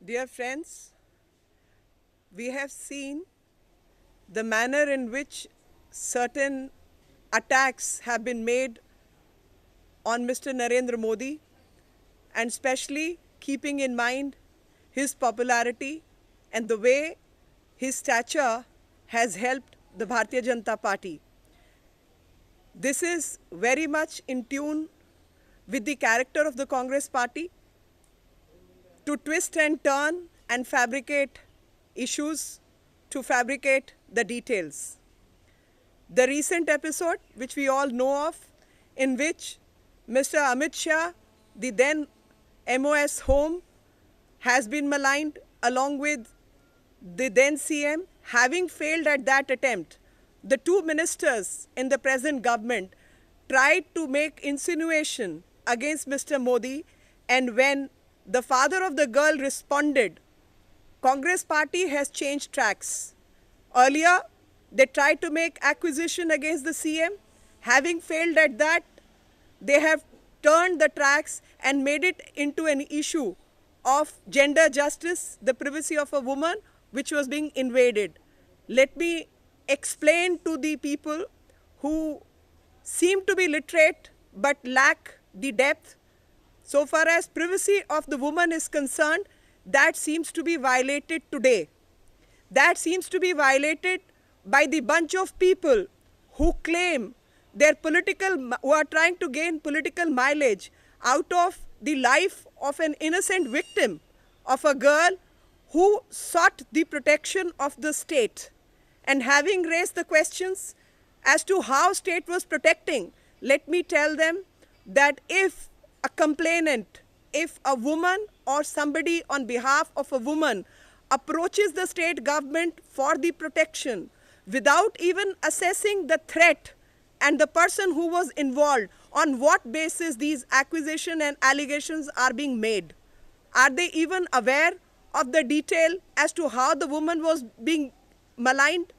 Dear friends, we have seen the manner in which certain attacks have been made on Mr. Narendra Modi, and especially keeping in mind his popularity and the way his stature has helped the Bharatiya Janata Party. This is very much in tune with the character of the Congress Party to twist and turn and fabricate issues, to fabricate the details. The recent episode, which we all know of, in which Mr. Amit Shah, the then MOS home, has been maligned along with the then CM, having failed at that attempt, the two ministers in the present government tried to make insinuation against Mr. Modi, and when the father of the girl responded, Congress party has changed tracks. Earlier, they tried to make accusation against the CM. Having failed at that, they have turned the tracks and made it into an issue of gender justice, the privacy of a woman, which was being invaded. Let me explain to the people who seem to be literate but lack the depth. So far as privacy of the woman is concerned, that seems to be violated today. That seems to be violated by the bunch of people who claim who are trying to gain political mileage out of the life of an innocent victim of a girl who sought the protection of the state. And having raised the questions as to how state was protecting, let me tell them that if a complainant, if a woman or somebody on behalf of a woman approaches the state government for the protection without even assessing the threat and the person who was involved, on what basis these accusations and allegations are being made? Are they even aware of the detail as to how the woman was being maligned?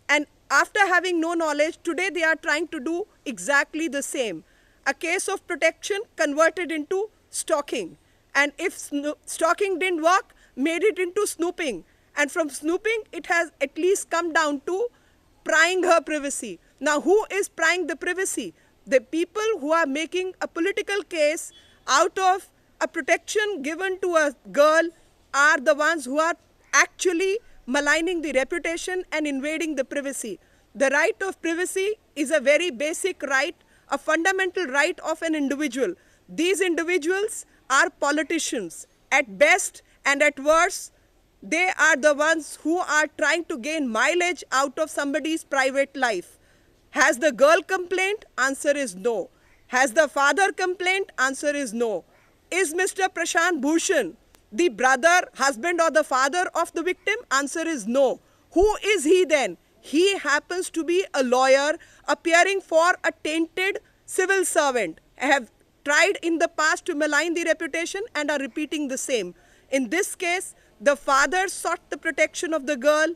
And after having no knowledge, today they are trying to do exactly the same. A case of protection converted into stalking. And if stalking didn't work, made it into snooping. And from snooping, it has at least come down to prying her privacy. Now, who is prying the privacy? The people who are making a political case out of a protection given to a girl are the ones who are actually maligning the reputation and invading the privacy. The right of privacy is a very basic right, a fundamental right of an individual. These individuals are politicians. At best and at worst, they are the ones who are trying to gain mileage out of somebody's private life. Has the girl complained? Answer is no. Has the father complained? Answer is no. Is Mr. Prashant Bhushan the brother, husband or the father of the victim? Answer is no. Who is he then? He happens to be a lawyer appearing for a tainted civil servant. Have tried in the past to malign the reputation and are repeating the same. In this case, the father sought the protection of the girl.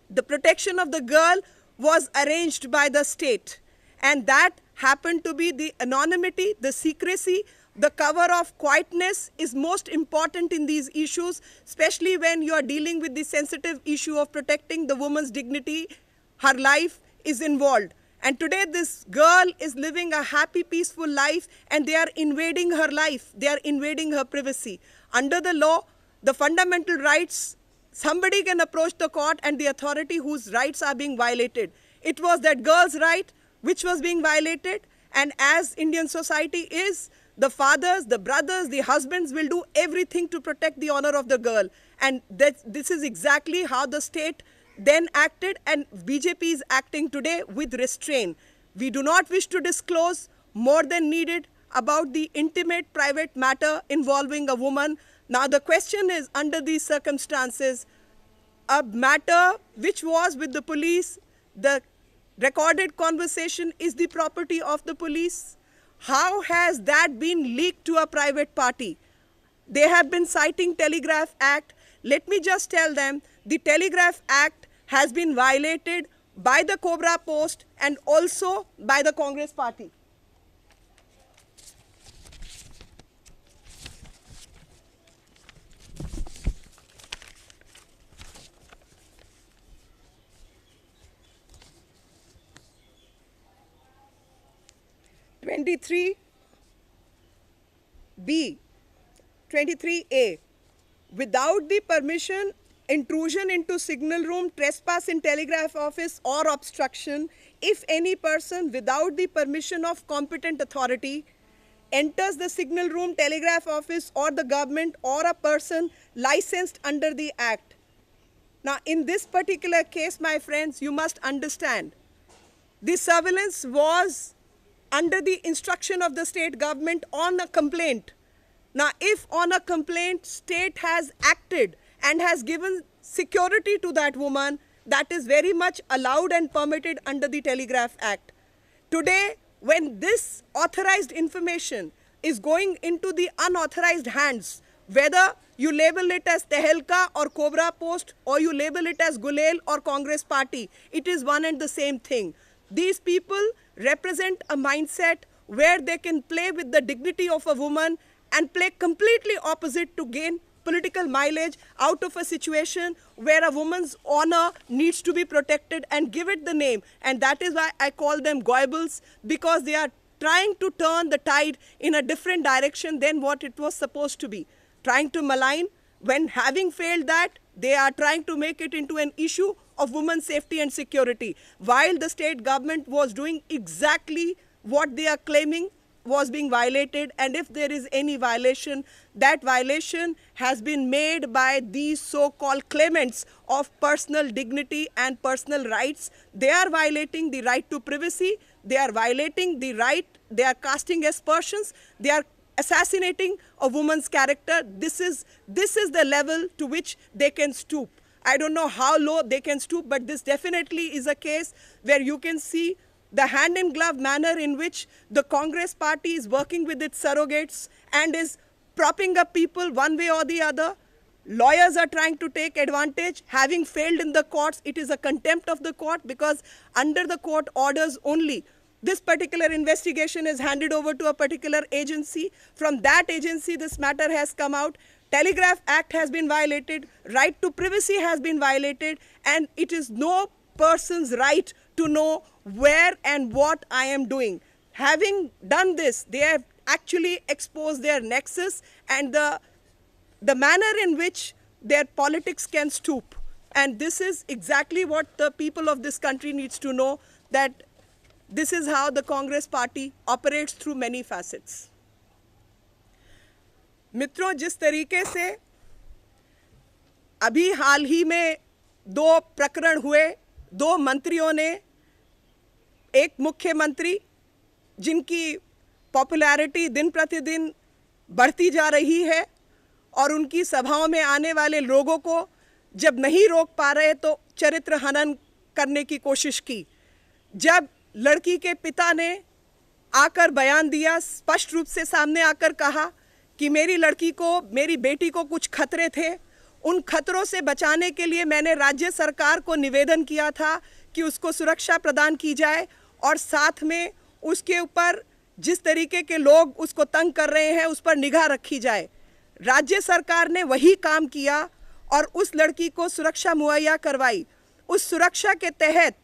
The protection of the girl was arranged by the state, and that happened to be the anonymity, the secrecy, the cover of quietness is most important in these issues, especially when you are dealing with the sensitive issue of protecting the woman's dignity. Her life is involved. And today this girl is living a happy, peaceful life, and they are invading her life. They are invading her privacy. Under the law, the fundamental rights, somebody can approach the court and the authority whose rights are being violated. It was that girl's right which was being violated, and as Indian society is, the fathers, the brothers, the husbands will do everything to protect the honor of the girl. And this is exactly how the state then acted, and BJP is acting today with restraint. We do not wish to disclose more than needed about the intimate private matter involving a woman. Now the question is, under these circumstances, a matter which was with the police, the recorded conversation is the property of the police. How has that been leaked to a private party? They have been citing Telegraph Act. Let me just tell them, the Telegraph Act has been violated by the Cobra Post and also by the Congress Party. 23B, 23A, without the permission, intrusion into signal room, trespass in telegraph office or obstruction, if any person without the permission of competent authority enters the signal room, telegraph office or the government or a person licensed under the act. Now, in this particular case, my friends, you must understand, the surveillance was under the instruction of the state government on a complaint. Now, if on a complaint, state has acted and has given security to that woman, that is very much allowed and permitted under the Telegraph Act. Today, when this authorized information is going into the unauthorized hands, whether you label it as Tehelka or Cobra Post, or you label it as Gulel or Congress Party, it is one and the same thing. These people represent a mindset where they can play with the dignity of a woman and play completely opposite to gain political mileage out of a situation where a woman's honor needs to be protected and give it the name. And that is why I call them Goebbels, because they are trying to turn the tide in a different direction than what it was supposed to be. Trying to malign, when having failed that, they are trying to make it into an issue of women's safety and security, while the state government was doing exactly what they are claiming was being violated. And if there is any violation, that violation has been made by these so-called claimants of personal dignity and personal rights. They are violating the right to privacy, they are violating the right, they are casting aspersions, they are assassinating a woman's character. This is the level to which they can stoop. I don't know how low they can stoop, but this definitely is a case where you can see the hand-in-glove manner in which the Congress party is working with its surrogates and is propping up people one way or the other. Lawyers are trying to take advantage. Having failed in the courts, it is a contempt of the court, because under the court orders only, this particular investigation is handed over to a particular agency. From that agency, this matter has come out. Telegraph Act has been violated, right to privacy has been violated, and it is no person's right to know where and what I am doing. Having done this, they have actually exposed their nexus and the manner in which their politics can stoop. And this is exactly what the people of this country needs to know, that this is how the Congress party operates through many facets. मित्रों, जिस तरीके से अभी हाल ही में 2 प्रकरण हुए, 2 मंत्रियों ने, एक मुख्यमंत्री जिनकी पॉपुलैरिटी दिन प्रतिदिन बढ़ती जा रही है और उनकी सभाओं में आने वाले लोगों को जब नहीं रोक पा रहे तो चरित्र हनन करने की कोशिश की। जब लड़की के पिता ने आकर बयान दिया, स्पष्ट रूप से सामने आकर कहा कि मेरी लड़की को, मेरी बेटी को कुछ खतरे थे, उन खतरों से बचाने के लिए मैंने राज्य सरकार को निवेदन किया था कि उसको सुरक्षा प्रदान की जाए और साथ में उसके ऊपर जिस तरीके के लोग उसको तंग कर रहे हैं उस पर निगाह रखी जाए। राज्य सरकार ने वही काम किया और उस लड़की को सुरक्षा मुहैया करवाई। उस सुरक्षा के तहत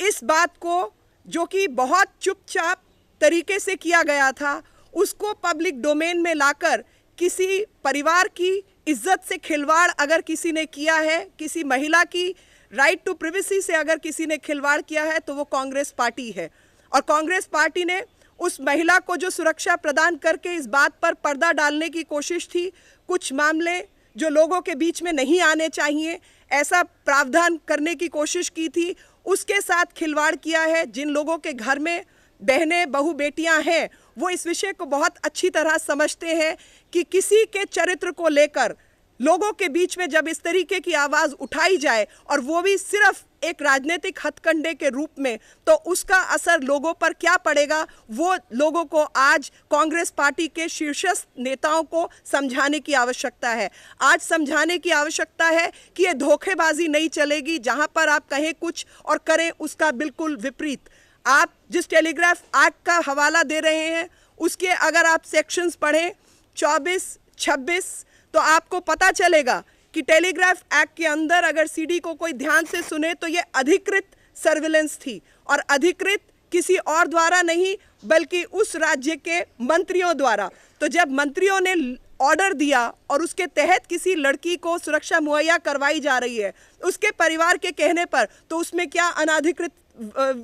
इस बात को, जो कि बहुत चुपचाप तरीके से किया गया था, उसको पब्लिक डोमेन में लाकर किसी परिवार की इज्जत से खिलवाड़ अगर किसी ने किया है, किसी महिला की राइट टू प्रिवेसी से अगर किसी ने खिलवाड़ किया है, तो वो कांग्रेस पार्टी है। और कांग्रेस पार्टी ने उस महिला को जो सुरक्षा प्रदान करके इस बात पर पर्दा डालने की कोशिश थी, कुछ मामले जो लोगों के बीच में नहीं आने चाहिए, ऐसा प्रावधान करने की कोशिश की थी, उसके साथ खिलवाड़ किया है। जिन लोगों के घर में बहनें, बहू, बेटियां हैं, वो इस विषय को बहुत अच्छी तरह समझते हैं कि किसी के चरित्र को लेकर लोगों के बीच में जब इस तरीके की आवाज़ उठाई जाए और वो भी सिर्फ एक राजनीतिक हथकंडे के रूप में, तो उसका असर लोगों पर क्या पड़ेगा, वो लोगों को आज कांग्रेस पार्टी के शीर्षस्थ नेताओं को समझाने की आवश्यकता है। आज समझाने की आवश्यकता है कि ये धोखेबाजी नहीं चलेगी, जहां पर आप कहें कुछ और करें उसका बिल्कुल विपरीत। आप जिस टेलीग्राफ एक्ट का हवाला दे रहे हैं, उसके अगर आप सेक्शंस पढ़ें 24, 26, तो आपको पता चलेगा कि टेलीग्राफ एक्ट के अंदर अगर सीडी को कोई ध्यान से सुने तो ये अधिकृत सर्विलेंस थी, और अधिकृत किसी और द्वारा नहीं बल्कि उस राज्य के मंत्रियों द्वारा। तो जब मंत्रियों ने ऑर्डर दिया और उसके तहत किसी लड़की को सुरक्षा मुहैया करवाई जा रही है उसके परिवार के कहने पर, तो उसमें क्या अनाधिकृत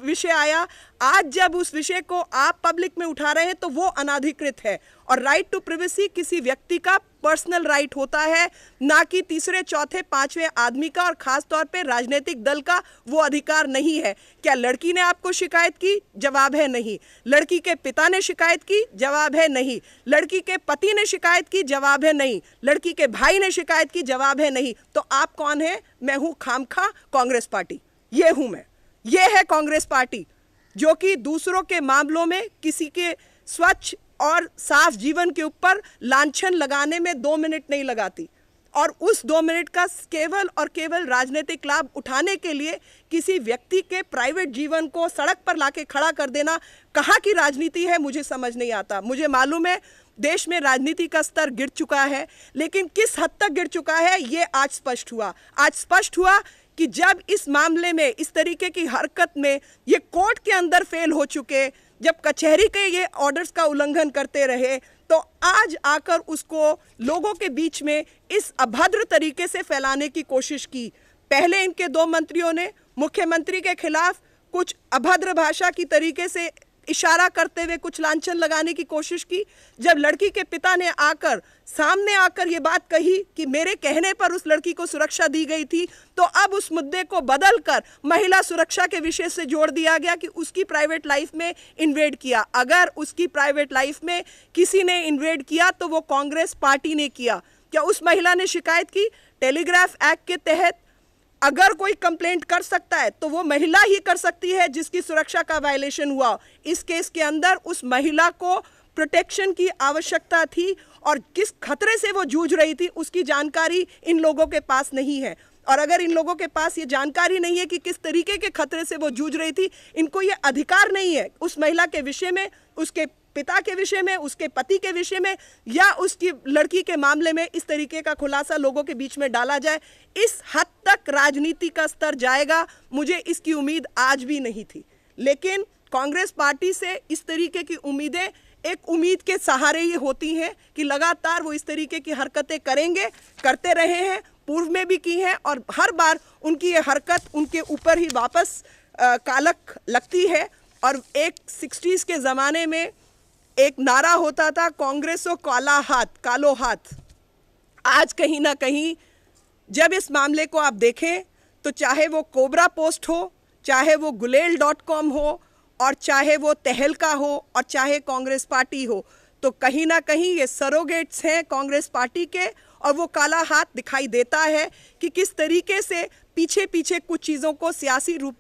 विषय आया? आज जब उस विषय को आप पब्लिक में उठा रहे हैं तो वो अनाधिकृत है। और राइट टू प्रिवेसी किसी व्यक्ति का पर्सनल राइट होता है, ना कि तीसरे चौथे पांचवें आदमी का, और खास तौर पे राजनीतिक दल का वो अधिकार नहीं है। क्या लड़की ने आपको शिकायत की? जवाब है नहीं। लड़की के पिता ने शिकायत की? जवाब है नहीं। लड़की के पति ने शिकायत की? जवाब है नहीं। लड़की के भाई ने शिकायत की? जवाब है नहीं। तो आप कौन है? मैं हूं खामखा कांग्रेस पार्टी। ये हूं मैं, ये है कांग्रेस पार्टी जो कि दूसरों के मामलों में किसी के स्वच्छ और साफ जीवन के ऊपर लांछन लगाने में 2 मिनट नहीं लगाती, और उस 2 मिनट का केवल और केवल राजनीतिक लाभ उठाने के लिए किसी व्यक्ति के प्राइवेट जीवन को सड़क पर लाके खड़ा कर देना कहाँ की राजनीति है मुझे समझ नहीं आता। मुझे मालूम है देश में राजनीति का स्तर गिर चुका है, लेकिन किस हद तक गिर चुका है ये आज स्पष्ट हुआ। आज स्पष्ट हुआ कि जब इस मामले में इस तरीके की हरकत में ये कोर्ट के अंदर फेल हो चुके, जब कचहरी के ये ऑर्डर्स का उल्लंघन करते रहे, तो आज आकर उसको लोगों के बीच में इस अभद्र तरीके से फैलाने की कोशिश की। पहले इनके 2 मंत्रियों ने मुख्यमंत्री के खिलाफ कुछ अभद्र भाषा की तरीके से इशारा करते हुए कुछ लांछन लगाने की कोशिश की। जब लड़की के पिता ने सामने आकर ये बात कही कि मेरे कहने पर उस लड़की को सुरक्षा दी गई थी, तो अब उस मुद्दे को बदलकर महिला सुरक्षा के विषय से जोड़ दिया गया कि उसकी प्राइवेट लाइफ में इन्वेड किया। अगर उसकी प्राइवेट लाइफ में किसी ने इन्वेड किया तो वो कांग्रेस पार्टी ने किया। क्या उस महिला ने शिकायत की? टेलीग्राफ एक्ट के तहत अगर कोई कंप्लेंट कर सकता है तो वो महिला ही कर सकती है जिसकी सुरक्षा का वायलेशन हुआ। इस केस के अंदर उस महिला को प्रोटेक्शन की आवश्यकता थी, और किस खतरे से वो जूझ रही थी उसकी जानकारी इन लोगों के पास नहीं है। और अगर इन लोगों के पास ये जानकारी नहीं है कि किस तरीके के खतरे से वो जूझ रही थी, इनको ये अधिकार नहीं है उस महिला के विषय में, उसके पिता के विषय में, उसके पति के विषय में, या उसकी लड़की के मामले में इस तरीके का खुलासा लोगों के बीच में डाला जाए। इस हद तक राजनीति का स्तर जाएगा, मुझे इसकी उम्मीद आज भी नहीं थी। लेकिन कांग्रेस पार्टी से इस तरीके की उम्मीदें एक उम्मीद के सहारे ही होती हैं कि लगातार वो इस तरीके की हरकतें करेंगे, करते रहे हैं, पूर्व में भी की हैं, और हर बार उनकी ये हरकत उनके ऊपर ही वापस कालक लगती है। और एक 60s के ज़माने में एक नारा होता था, कांग्रेस को काला हाथ, कालो हाथ। आज कहीं ना कहीं जब इस मामले को आप देखें तो चाहे वो कोबरा पोस्ट हो, चाहे वो गुलेल.com हो, और चाहे वो तहलका हो, और चाहे कांग्रेस पार्टी हो, तो कहीं ना कहीं ये सरोगेट्स हैं कांग्रेस पार्टी के, और वो काला हाथ दिखाई देता है कि किस तरीके से पीछे पीछे कुछ चीज़ों को सियासी रूप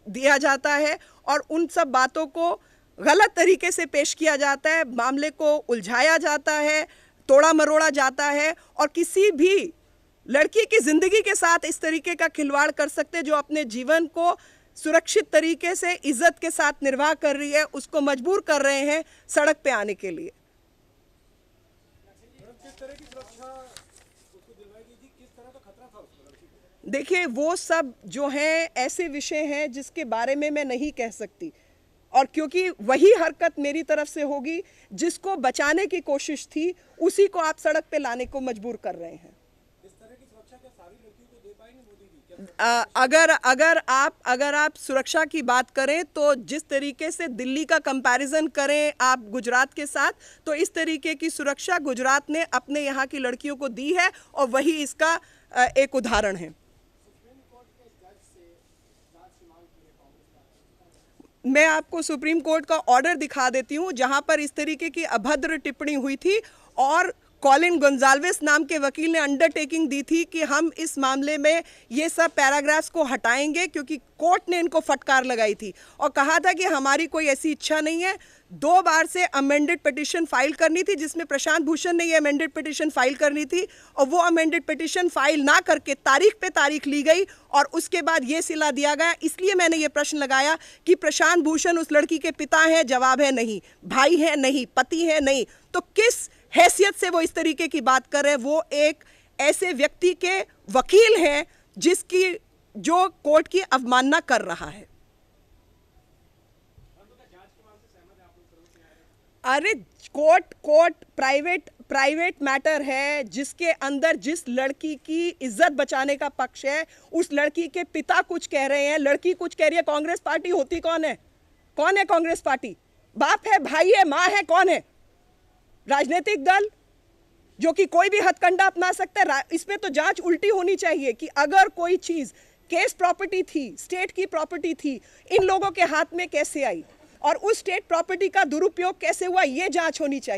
दिया जाता है और उन सब बातों को गलत तरीके से पेश किया जाता है, मामले को उलझाया जाता है, तोड़ा मरोड़ा जाता है, और किसी भी लड़की की ज़िंदगी के साथ इस तरीके का खिलवाड़ कर सकते जो अपने जीवन को सुरक्षित तरीके से इज्जत के साथ निर्वाह कर रही है, उसको मजबूर कर रहे हैं सड़क पे आने के लिए। देखिए, वो सब जो हैं ऐसे विषय हैं जिसके बारे में मैं नहीं कह सकती, और क्योंकि वही हरकत मेरी तरफ से होगी जिसको बचाने की कोशिश थी, उसी को आप सड़क पे लाने को मजबूर कर रहे हैं। इस तरह की सुरक्षा क्या सारी लड़कियों को दे पाएंगे मोदी जी? अगर आप सुरक्षा की बात करें तो जिस तरीके से दिल्ली का कंपैरिजन करें आप गुजरात के साथ, तो इस तरीके की सुरक्षा गुजरात ने अपने यहाँ की लड़कियों को दी है, और वही इसका एक उदाहरण है। मैं आपको सुप्रीम कोर्ट का ऑर्डर दिखा देती हूँ जहाँ पर इस तरीके की अभद्र टिप्पणी हुई थी, और कॉलिन गोंजाल्वेस नाम के वकील ने अंडरटेकिंग दी थी कि हम इस मामले में ये सब पैराग्राफ्स को हटाएंगे, क्योंकि कोर्ट ने इनको फटकार लगाई थी और कहा था कि हमारी कोई ऐसी इच्छा नहीं है। 2 बार से अमेंडेड पिटिशन फाइल करनी थी, जिसमें प्रशांत भूषण ने ये अमेंडेड पिटिशन फाइल करनी थी, और वो अमेंडेड पिटिशन फाइल ना करके तारीख पे तारीख ली गई, और उसके बाद ये सिला दिया गया। इसलिए मैंने ये प्रश्न लगाया कि प्रशांत भूषण उस लड़की के पिता हैं, जवाब है नहीं, भाई है नहीं, पति है नहीं, तो किस हैसियत से वो इस तरीके की बात कर रहे हैं? वो एक ऐसे व्यक्ति के वकील हैं जिसकी जो कोर्ट की अवमानना कर रहा है। अरे कोर्ट प्राइवेट मैटर है, जिसके अंदर जिस लड़की की इज्जत बचाने का पक्ष है, उस लड़की के पिता कुछ कह रहे हैं, लड़की कुछ कह रही है। कांग्रेस पार्टी होती कौन है? कौन है कांग्रेस पार्टी? बाप है, भाई है, मां है, कौन है? राजनीतिक दल जो कि कोई भी हथकंडा अपना सकता है। इसमें तो जांच उल्टी होनी चाहिए कि अगर कोई चीज केस प्रॉपर्टी थी, स्टेट की प्रॉपर्टी थी, इन लोगों के हाथ में कैसे आई और उस स्टेट प्रॉपर्टी का दुरुपयोग कैसे हुआ, ये जांच होनी चाहिए।